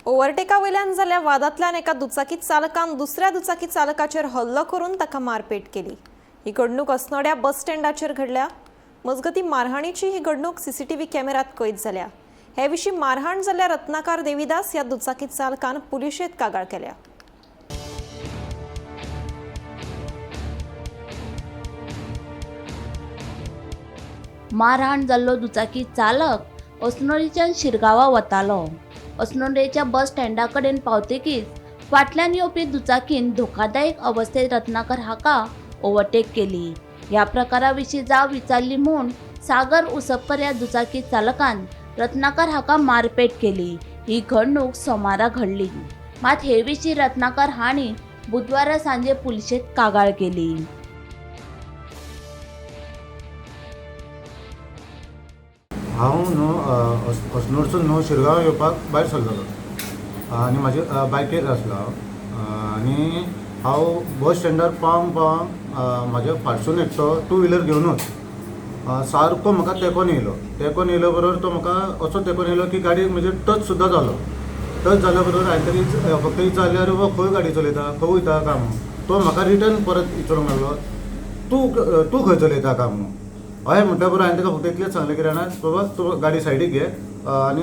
ओव्हरटेका वयल्यान जाल्ल्या वादांतल्यान एका दुचाकी चालकान दुसऱ्या दुचाकी चालकाचेर हल्लो करून ताका मारपेट केली। ही घडणूक अस्नोड्या बस स्टँडाचेर घडल्या। मजगती मारहाणीची ही घडणूक सीसीटीव्ही कॅमेरात कैद जाल्या। हे विशीं मारहाण जाल्ल्या रत्नाकर देविदास ह्या दुचाकी चालकान पुलिशेंत कागाळ केल्या। मारहाण जाल्लो दुचाकी चालक अस्नोडेच्यान शिरगांवा वतालो। अस्नोडेच्या बस स्टँडा कडेन पावतकीच फाटल्यान येवपी दुचाकीन धोकादायक अवस्थेत रत्नाकर हाका ओव्हरटेक केली। ह्या प्रकारा विशीं जाव विचारली म्हूण सागर उसपकर ह्या दुचाकी चालकान रत्नाकर हाका मारपेट केली। ही घडणूक सोमारा घडली। मात हे विशीं रत्नाकर हांणी बुधवारा सांजे पुलिशेंत कागाळ केली। हांव न्हू अस्नोडसून न्हू शिरगांव येवपाक भायर सरलोलो आनी म्हाजे बायकेर आसलो आनी हांव बस स्टँडार पावोंक म्हाज्या फाटसून एकटो टू व्हिलर घेवनूच सारको म्हाका तेंकोन येयलो बरोबर तो म्हाका असो तेंकोन येयलो की गाडी म्हणजे टच सुद्दां जालो। टच जाल्या बरोबर हांवें तरी फक्त विचारल्यार हो खंय गाडी चलयता खंय वयता काय म्हणून तो म्हाका रिटर्न परत विचारूंक लागलो तूं खंय चलयता काय म्हणून। हय म्हटल्या बरोबर हांवें ताका फक्त इतलेंच सांगलें की राणा बाबा तूं गाडी सायडीक घे आनी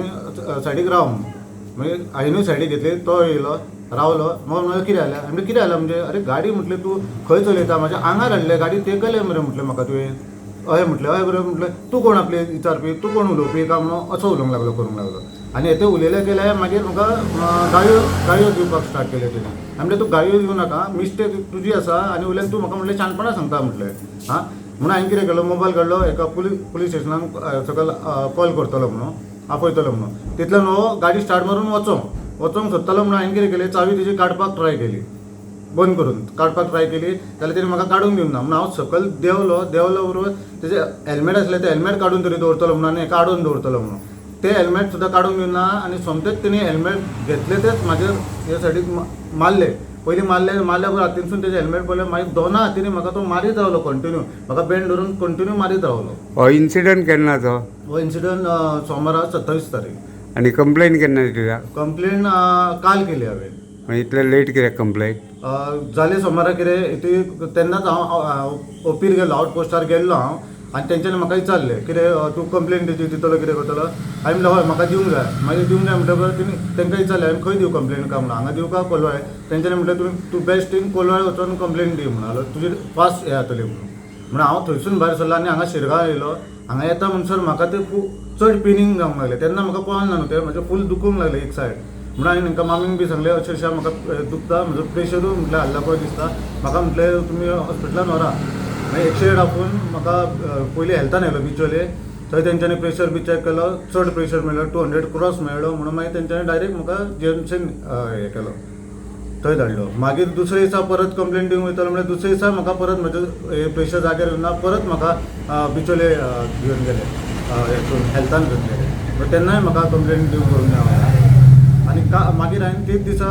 सायडीक राव म्हणून। मागीर हांवेंनूय सायडीक घेतली तो येयलो रावलो। मग म्हळ्यार कितें जालें म्हणजे कितें जालें म्हणजे अरे गाडी म्हटलें तूं खंय चलयता म्हाज्या आंगार हाडलें गाडी तेंकलें मरे म्हटलें म्हाका तुवें। हय म्हटलें हय बरें म्हटलें तूं कोण आपलें विचारपी तूं कोण उलोवपी काय म्हणून असो उलोवंक लागलो करूंक लागलो। आनी हें उलयले गेले मागीर म्हाका गाळयो दिवपाक स्टार्ट केले तेणी। म्हणजे तूं गाळयो दिवं नाका मिस्टेक तुजी आसा आनी वयल्यान तूं म्हाका म्हटलें शाणपणां सांगता म्हटलें हां म्हणून हांवें कितें केलो मोबायल काडलो एका पुलीस स्टेशनान सकयल कॉल करतलो म्हणून आपयतलो म्हणून तितल्यान हो गाडी स्टार्ट मारून वचोंक सोदतालो म्हणून हांवें कितें केलें चावी तेजी काडपाक ट्राय केली बंद करून काडपाक ट्राय केली जाल्यार तेणी म्हाका काडूंक दिवंक ना म्हणून हांव सकयल देंवलो बरोबर तेजें हेल्मेट आसलें तें हेल्मेट काडून तरी दवरतलो म्हणून आनी हेका आडोवन दवरतलो म्हणून तें हेल्मेट सुद्दां काडूंक दिवना आनी सोमतेच तेणी हेल्मेट घेतले तेच म्हाजेर हे सायडीक मारले। पयलीं मारल्या बरोबर हातीनसून तेजें हेल्मेट पडलें मागीर दोना हातींनी म्हाका तो मारीत रावलो कंटिन्यू म्हाका बँड धरून कंटिन्यू मारीत रावलो। हो इन्सिडंट केन्नाचो? हो इन्सिडंट सोमारा 27 तारीख। आनी कंप्लेन केन्ना दिल्या? कंप्लेन काल केली हांवें। इतलें लेट कित्याक कंप्लेन जालें सोमारा कितें तेन्नाच हांव ओपीर गेलो आउटपोस्टार गेल्लो हांव आनी तेंच्यांनी म्हाका विचारलें कितें तूं कंप्लेन दितलो कितें करतलो हांवें म्हणलें हय म्हाका दिवंक जाय। मागीर दिवंक जाय म्हणटा बरोबर तेणी तेंकां विचारलें हांवें खंय दिवं कंप्लेन काय म्हणून हांगा दिवं काय कोलवाळे तेंच्यांनी म्हटलें तूं बेस्ट थिंग कोलवाळे वचून कंप्लेन दी म्हणून तुजी फास्ट हें जातली म्हणून हांव थंयसून भायर सरलो आनी हांगा शिरगांव येयलो। हांगा येता म्हणसर म्हाका तें चड पेनिंग जावंक लागलें तेन्ना म्हाका कळना न्हू तें म्हजें फूल दुखूंक लागलें एक सायड म्हणून हांवें तांकां मामींक बी सांगलें अक्षरशा म्हाका दुखता म्हजो प्रेशरूय म्हटलें हाडला पळय दिसता म्हाका म्हटलें तुमी हॉस्पिटलान व्हरा। मागीर 108 दाखोवन म्हाका पयलीं हेल्थान येयलो बिचोले थंय तेंच्यांनी प्रेशर बी चॅक केलो चड प्रेशर मेळ्ळो 200 क्रॉस मेळ्ळो म्हणून मागीर तेंच्यांनी डायरेक्ट म्हाका जीएमसीन हें केलो थंय धाडलो। मागीर दुसरे दिसा परत कंप्लेन दिवंक वयतलो म्हणजे दुसरे दिसा म्हाका परत म्हजो प्रेशर जाग्यार येवना परत म्हाका बिचोले घेवन गेले हेल्थान घेवन गेले तेन्नाय म्हाका कंप्लेन दिवंक करूंक ना आनी मागीर हांवें तेच दिसा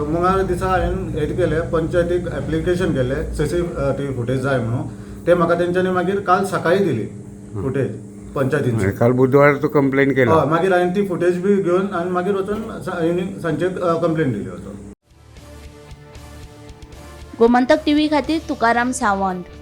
मंगळार दिसा हांवें हें केलें पंचायतीक एप्लिकेशन केलें सीसीटीव्ही फुटेज जाय म्हणून ते म्हाका तेंच्यांनी मागीर काल सकाळी दिली फुटेज पंचायतीची। काल बुधवार तूं कंप्लेन केला? हय मागीर हांवें ती फुटेज बी घेवन आनी मागीर वचून सांजे कंप्लेन दिली वचून। गोमंतक टीव्ही खातीर तुकाराम सावंत।